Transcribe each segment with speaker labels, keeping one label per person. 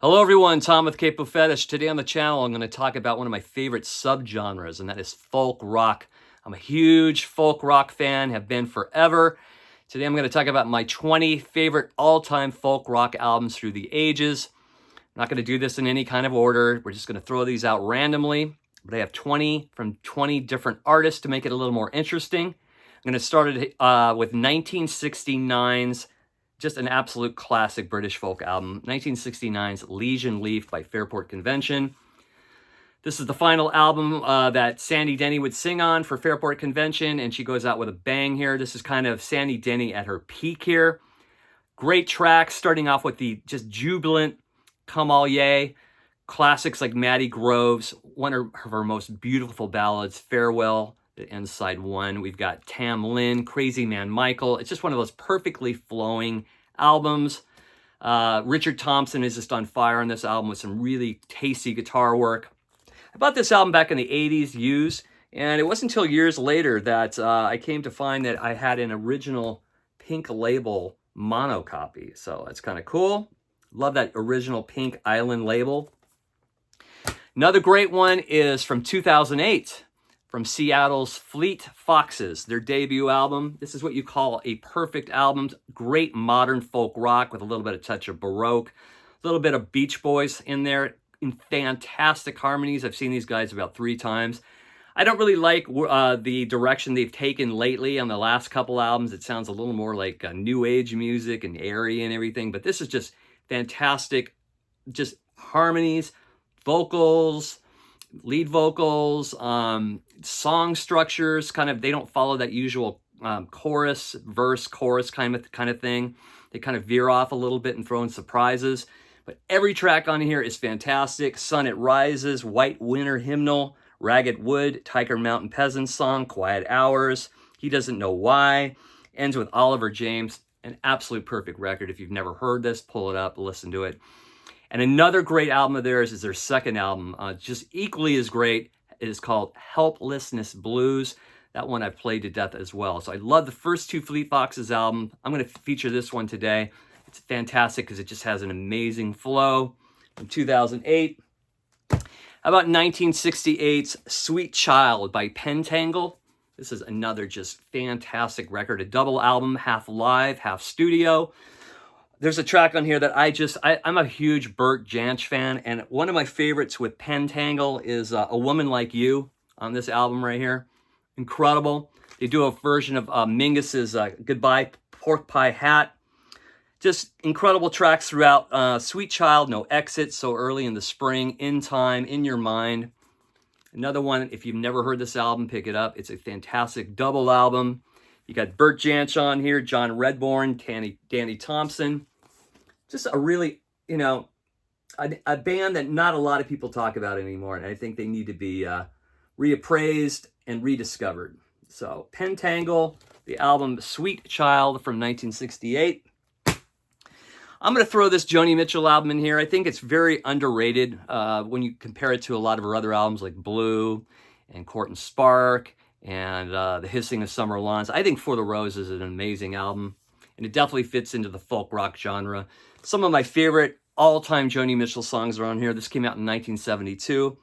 Speaker 1: Hello everyone, Tom with Capo Fetish. Today on the channel I'm going to talk about one of my favorite subgenres, and that is folk rock. I'm a huge folk rock fan, have been forever. Today I'm going to talk about my 20 favorite all-time folk rock albums through the ages. I'm not going to do this in any kind of order. We're just going to throw these out randomly. But I have 20 from 20 different artists to make it a little more interesting. I'm going to start it with 1969's just an absolute classic British folk album, 1969's Legion Leaf by Fairport Convention. This is the final album that Sandy Denny would sing on for Fairport Convention, and she goes out with a bang here. This is kind of Sandy Denny at her peak here. Great tracks, starting off with the just jubilant Come All Ye, classics like Matty Groves, one of her most beautiful ballads, Farewell, that ends side one. We've got Tam Lin, Crazy Man Michael. It's just one of those perfectly flowing albums. Richard Thompson is just on fire on this album with some really tasty guitar work. I bought this album back in the 80s used, and it wasn't until years later that I came to find that I had an original Pink label mono copy. So that's kind of cool. Love that original Pink Island label. Another great one is from 2008. From Seattle's Fleet Foxes, their debut album. This is what you call a perfect album. Great modern folk rock with a little bit of touch of Baroque, a little bit of Beach Boys in there, in fantastic harmonies. I've seen these guys about 3 times. I don't really like the direction they've taken lately on the last couple albums. It sounds a little more like new age music and airy and everything, but this is just fantastic, just harmonies, vocals, lead vocals, song structures, kind of, they don't follow that usual chorus, verse, chorus kind of thing. They kind of veer off a little bit and throw in surprises. But every track on here is fantastic. Sun It Rises, White Winter Hymnal, Ragged Wood, Tiger Mountain Peasant Song, Quiet Hours, He Doesn't Know Why, ends with Oliver James. An absolute perfect record. If you've never heard this, pull it up, listen to it. And another great album of theirs is their second album, just equally as great. It is called Helplessness Blues. That one I've played to death as well. So I love the first 2 Fleet Foxes album. I'm going to feature this one today. It's fantastic because it just has an amazing flow. From 2008. How about 1968's Sweet Child by Pentangle? This is another just fantastic record. A double album, half live, half studio. There's a track on here that I'm a huge Bert Jansch fan, and one of my favorites with Pentangle is A Woman Like You on this album right here. Incredible. They do a version of Mingus's Goodbye Pork Pie Hat. Just incredible tracks throughout. Sweet Child, No Exit, So Early in the Spring, In Time, In Your Mind. Another one, if you've never heard this album, pick it up. It's a fantastic double album. You got Bert Jansch on here, John Redbourne, Danny Thompson. Just a really, a band that not a lot of people talk about anymore, and I think they need to be reappraised and rediscovered. So, Pentangle, the album Sweet Child from 1968. I'm going to throw this Joanie Mitchell album in here. I think it's very underrated when you compare it to a lot of her other albums like Blue and Court and Spark and The Hissing of Summer Lawns. I think For the Roses is an amazing album, and it definitely fits into the folk rock genre. Some of my favorite all-time Joanie Mitchell songs are on here. This came out in 1972.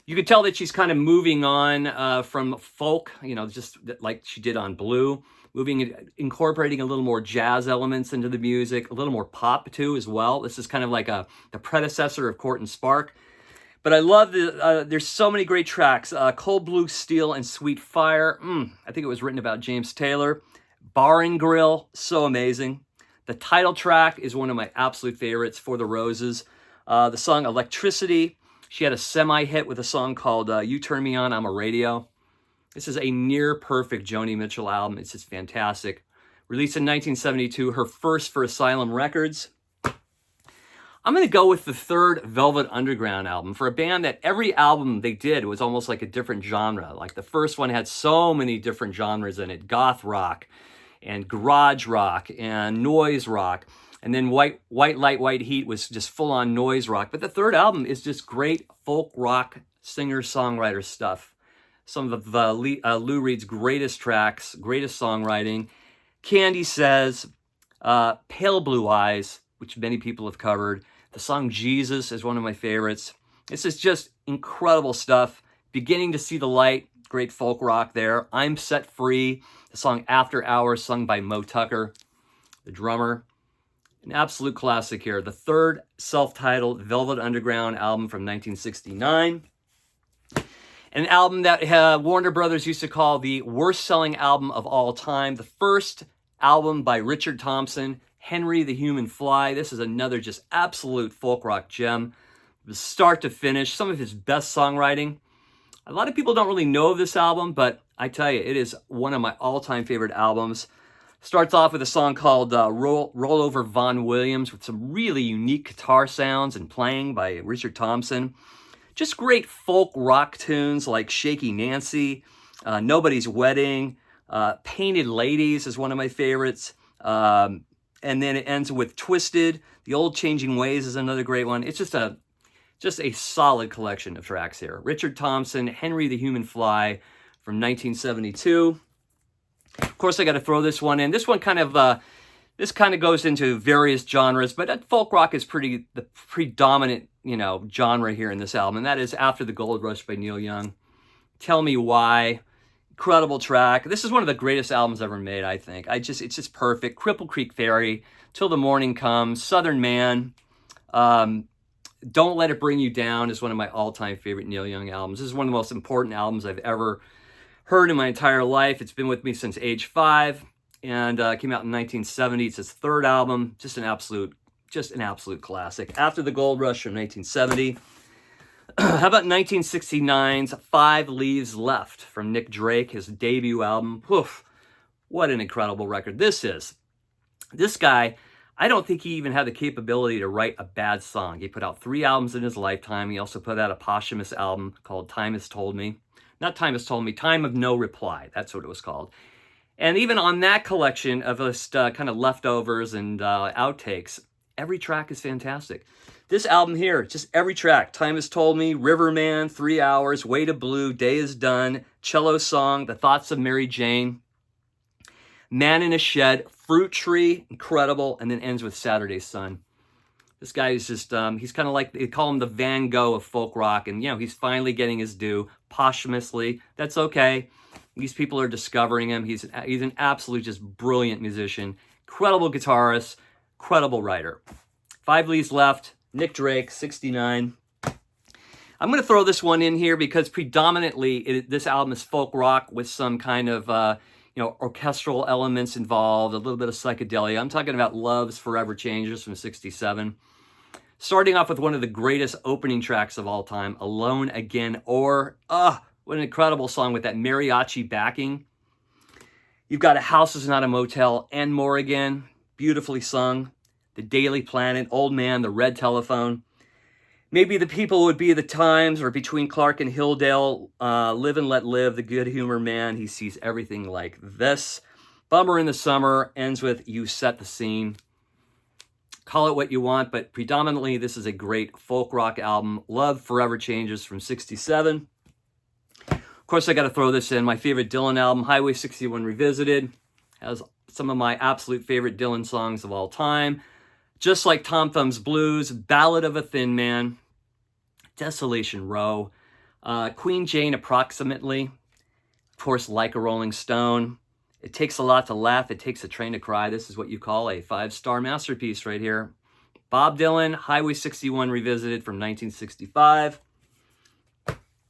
Speaker 1: You could tell that she's kind of moving on from folk, just like she did on Blue, incorporating a little more jazz elements into the music, a little more pop too as well. This is kind of like the predecessor of Court and Spark. But I love there's so many great tracks. Cold Blue Steel and Sweet Fire. I think it was written about James Taylor. Bar and Grill, so amazing. The title track is one of my absolute favorites, For the Roses. The song Electricity. She had a semi-hit with a song called You Turn Me On, I'm a Radio. This is a near-perfect Joanie Mitchell album. It's just fantastic. Released in 1972, her first for Asylum Records. I'm going to go with the third Velvet Underground album for a band that every album they did was almost like a different genre. Like the first one had so many different genres in it. Goth rock and garage rock and noise rock. And then White Light, White Heat was just full-on noise rock. But the third album is just great folk rock singer-songwriter stuff. Some of Lou Reed's greatest tracks, greatest songwriting. Candy Says, Pale Blue Eyes, which many people have covered. The song Jesus is one of my favorites. This is just incredible stuff. Beginning to See the Light, great folk rock there. I'm Set Free, the song After Hours, sung by Mo Tucker, the drummer. An absolute classic here. The third self-titled Velvet Underground album from 1969. An album that Warner Brothers used to call the worst-selling album of all time. The first album by Richard Thompson, Henry the Human Fly. This is another just absolute folk rock gem. From start to finish, some of his best songwriting. A lot of people don't really know of this album, but I tell you, it is one of my all-time favorite albums. Starts off with a song called Roll Over Von Williams with some really unique guitar sounds and playing by Richard Thompson. Just great folk rock tunes like Shaky Nancy, Nobody's Wedding, Painted Ladies is one of my favorites. And then it ends with Twisted. The Old Changing Ways is another great one. It's just a solid collection of tracks here. Richard Thompson, Henry the Human Fly from 1972. Of course, I got to throw this one in. This one kind of goes into various genres, but folk rock is the predominant, genre here in this album, and that is After the Gold Rush by Neil Young. Tell Me Why. Incredible track. This is one of the greatest albums ever made, I think. It's just perfect. Cripple Creek Ferry, Till the Morning Comes, Southern Man. Don't Let It Bring You Down is one of my all-time favorite Neil Young albums. This is one of the most important albums I've ever heard in my entire life. It's been with me since age 5 and came out in 1970. It's his third album. Just an absolute classic. After the Gold Rush from 1970. How about 1969's 5 Leaves Left from Nick Drake, his debut album. Poof, what an incredible record this is. This guy, I don't think he even had the capability to write a bad song. He put out 3 albums in his lifetime. He also put out a posthumous album called Time Has Told Me. Not Time Has Told Me, Time of No Reply. That's what it was called. And even on that collection of just kind of leftovers and outtakes, every track is fantastic. This album here, just every track. Time Has Told Me, Riverman, 3 Hours, Way to Blue, Day Is Done, Cello Song, The Thoughts of Mary Jane, Man in a Shed, Fruit Tree, incredible, and then ends with Saturday Sun. This guy is just, he's kind of like, they call him the Van Gogh of folk rock, and, he's finally getting his due posthumously. That's okay. These people are discovering him. He's an absolute just brilliant musician, incredible guitarist, incredible writer. 5 Leaves Left, Nick Drake, 69. I'm going to throw this one in here because predominantly this album is folk rock with some kind of, orchestral elements involved, a little bit of psychedelia. I'm talking about Love's Forever Changes from 67. Starting off with one of the greatest opening tracks of all time, Alone Again, or, what an incredible song with that mariachi backing. You've got A House Is Not a Motel and More Again, beautifully sung. The Daily Planet, Old Man, The Red Telephone. Maybe the People Would Be the Times, or Between Clark and Hilldale, Live and Let Live, The Good Humor Man. He sees everything like this. Bummer in the Summer ends with You Set the Scene. Call it what you want, but predominantly this is a great folk rock album. Love Forever Changes from 67. Of course, I got to throw this in. My favorite Dylan album, Highway 61 Revisited, has some of my absolute favorite Dylan songs of all time. Just Like Tom Thumb's Blues, Ballad of a Thin Man, Desolation Row, Queen Jane Approximately, of course, Like a Rolling Stone. It Takes a Lot to Laugh, It Takes a Train to Cry. This is what you call a 5-star masterpiece right here. Bob Dylan, Highway 61 Revisited from 1965.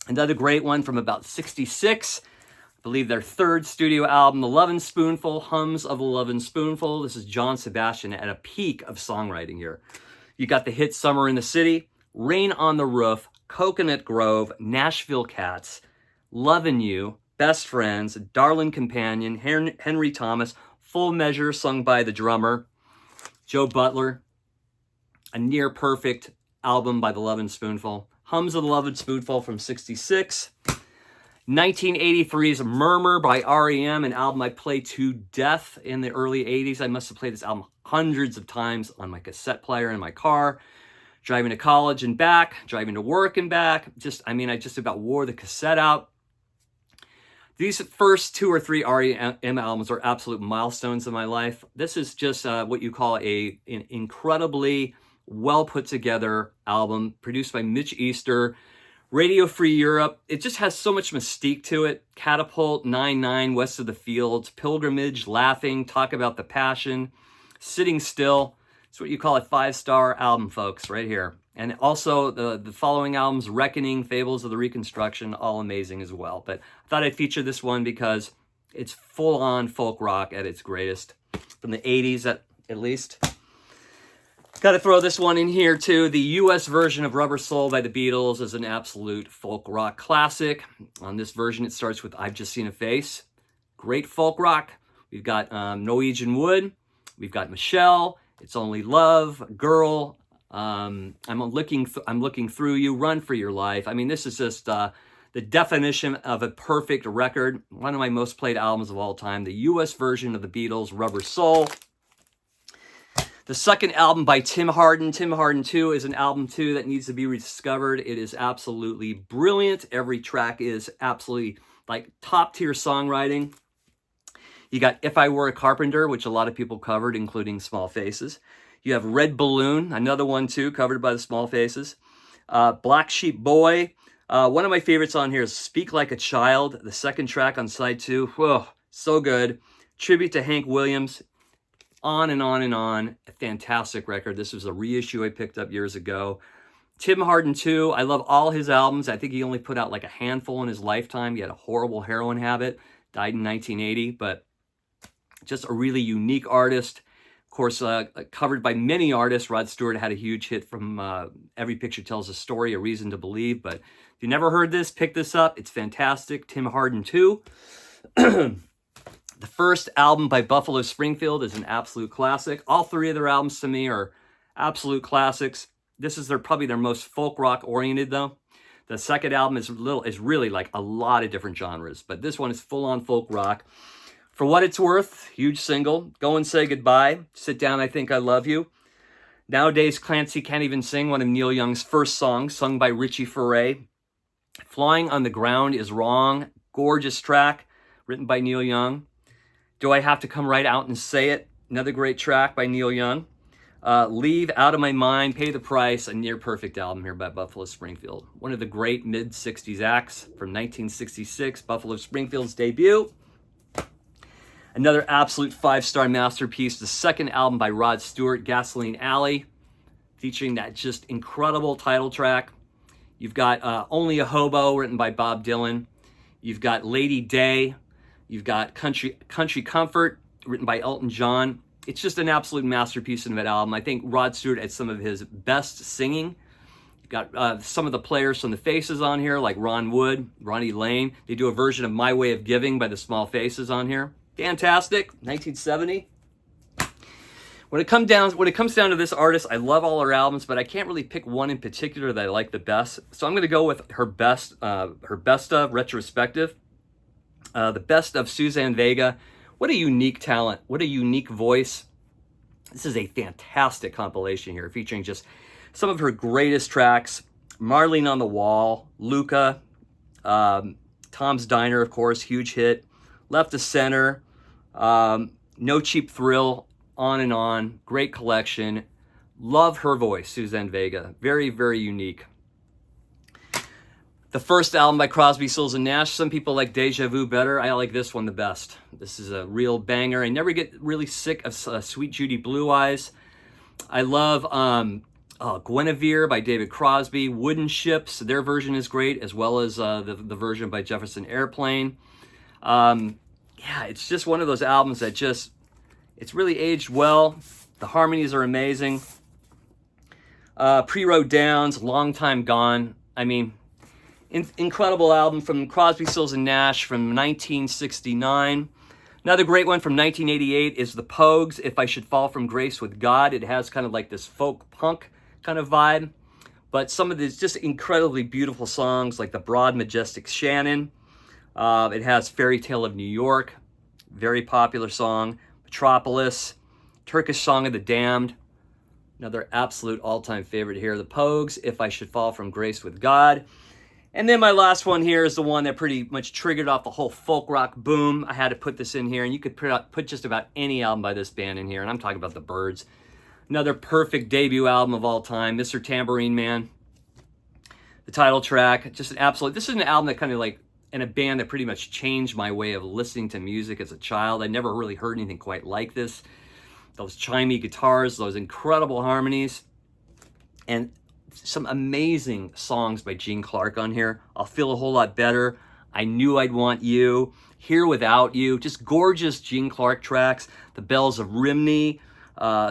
Speaker 1: Another great one from about 66. I believe their 3rd studio album, The Lovin' Spoonful, Hums of a Lovin' Spoonful. This is John Sebastian at a peak of songwriting here. You got the hit Summer in the City, Rain on the Roof, Coconut Grove, Nashville Cats, Lovin' You, Best Friends, Darlin' Companion, Henry Thomas, Full Measure sung by the drummer, Joe Butler, a near perfect album by The Lovin' Spoonful, Hums of the Lovin' Spoonful from 66. 1983's Murmur by REM, an album I played to death in the early 80s. I must have played this album hundreds of times on my cassette player in my car, driving to college and back, driving to work and back. I just about wore the cassette out. These first 2 or 3 REM albums are absolute milestones in my life. This is just what you call an incredibly well put together album produced by Mitch Easter. Radio Free Europe, it just has so much mystique to it. Catapult, 9-9, West of the Fields, Pilgrimage, Laughing, Talk About the Passion, Sitting Still. It's what you call a 5-star album, folks, right here. And also the following albums, Reckoning, Fables of the Reconstruction, all amazing as well. But I thought I'd feature this one because it's full-on folk rock at its greatest, from the 80s at least. Got to throw this one in here too. The U.S. version of Rubber Soul by the Beatles is an absolute folk rock classic. On this version, it starts with I've Just Seen a Face. Great folk rock. We've got Norwegian Wood. We've got Michelle. It's Only Love. Girl. I'm looking through you. Run for Your Life. I mean, this is just the definition of a perfect record. One of my most played albums of all time. The U.S. version of the Beatles, Rubber Soul. The second album by Tim Harden, Tim Harden 2, is an album too that needs to be rediscovered. It is absolutely brilliant. Every track is absolutely like top tier songwriting. You got If I Were a Carpenter, which a lot of people covered, including Small Faces. You have Red Balloon, another one too, covered by the Small Faces. Black Sheep Boy. One of my favorites on here is Speak Like a Child, the second track on side 2. Whoa, so good. Tribute to Hank Williams. On and on and on. A fantastic record. This was a reissue I picked up years ago. Tim Harden 2. I love all his albums. I think he only put out like a handful in his lifetime. He had a horrible heroin habit. Died in 1980. But just a really unique artist. Of course, covered by many artists. Rod Stewart had a huge hit from Every Picture Tells a Story, A Reason to Believe. But if you never heard this, pick this up. It's fantastic. Tim Harden 2. The first album by Buffalo Springfield is an absolute classic. All three of their albums to me are absolute classics. This is probably their most folk rock oriented though. The second album is really like a lot of different genres, but this one is full on folk rock. For What It's Worth, huge single. Go and Say Goodbye. Sit Down, I Think I Love You. Nowadays, Clancy Can't Even Sing, one of Neil Young's first songs, sung by Richie Furay. Flying on the Ground is Wrong. Gorgeous track, written by Neil Young. Do I Have to Come Right Out and Say It? Another great track by Neil Young. Leave, Out of My Mind, Pay the Price, a near perfect album here by Buffalo Springfield. One of the great mid-60s acts from 1966, Buffalo Springfield's debut. Another absolute 5-star masterpiece, the second album by Rod Stewart, Gasoline Alley, featuring that just incredible title track. You've got Only a Hobo, written by Bob Dylan. You've got Lady Day. You've got Country Comfort, written by Elton John. It's just an absolute masterpiece of an album. I think Rod Stewart had some of his best singing. You've got some of the players from the Faces on here, like Ron Wood, Ronnie Lane. They do a version of My Way of Giving by the Small Faces on here. Fantastic, 1970. When it comes down to this artist, I love all her albums, but I can't really pick one in particular that I like the best. So I'm going to go with her best of retrospective. The best of Suzanne Vega. What a unique talent. What a unique voice. This is a fantastic compilation here featuring just some of her greatest tracks. Marlene on the Wall, Luca, Tom's Diner, of course, huge hit. Left of Center, No Cheap Thrill, on and on. Great collection. Love her voice, Suzanne Vega. Very, very unique. The first album by Crosby, Stills, and Nash. Some people like Deja Vu better. I like this one the best. This is a real banger. I never get really sick of Sweet Judy Blue Eyes. I love Guinevere by David Crosby. Wooden Ships, their version is great, as well as the version by Jefferson Airplane. Yeah, it's just one of those albums that it's really aged well. The harmonies are amazing. Pre-Road Downs, Long Time Gone. I mean, incredible album from Crosby, Stills, and Nash from 1969. Another great one from 1988 is The Pogues, If I Should Fall From Grace with God. It has kind of like this folk punk kind of vibe, but some of these just incredibly beautiful songs like The Broad Majestic Shannon. It has Fairy Tale of New York, very popular song. Metropolis, Turkish Song of the Damned, another absolute all-time favorite here. The Pogues, If I Should Fall From Grace with God. And then my last one here is the one that pretty much triggered off the whole folk rock boom. I had to put this in here, and you could put just about any album by this band in here, and I'm talking about the Byrds. Another perfect debut album of all time, Mr. Tambourine Man. The title track, just an absolute, this is an album that kind of like, in a band that pretty much changed my way of listening to music as a child. I never really heard anything quite like this. Those chimey guitars, those incredible harmonies, and some amazing songs by Gene Clark on here. I'll Feel a Whole Lot Better, I Knew I'd Want You, Here Without You, just gorgeous Gene Clark tracks. The Bells of Rimney,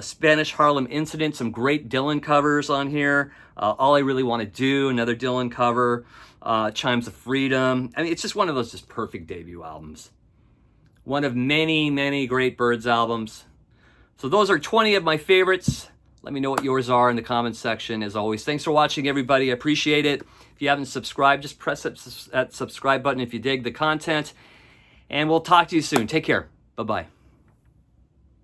Speaker 1: Spanish Harlem Incident, some great Dylan covers on here. All I Really Want to Do, another Dylan cover. Chimes of Freedom. I mean, it's just one of those just perfect debut albums. One of many, many great Byrds albums. So those are 20 of my favorites. Let me know what yours are in the comments section. As always, thanks for watching, everybody. I appreciate it. If you haven't subscribed, just press that subscribe button if you dig the content. And we'll talk to you soon. Take care. Bye-bye.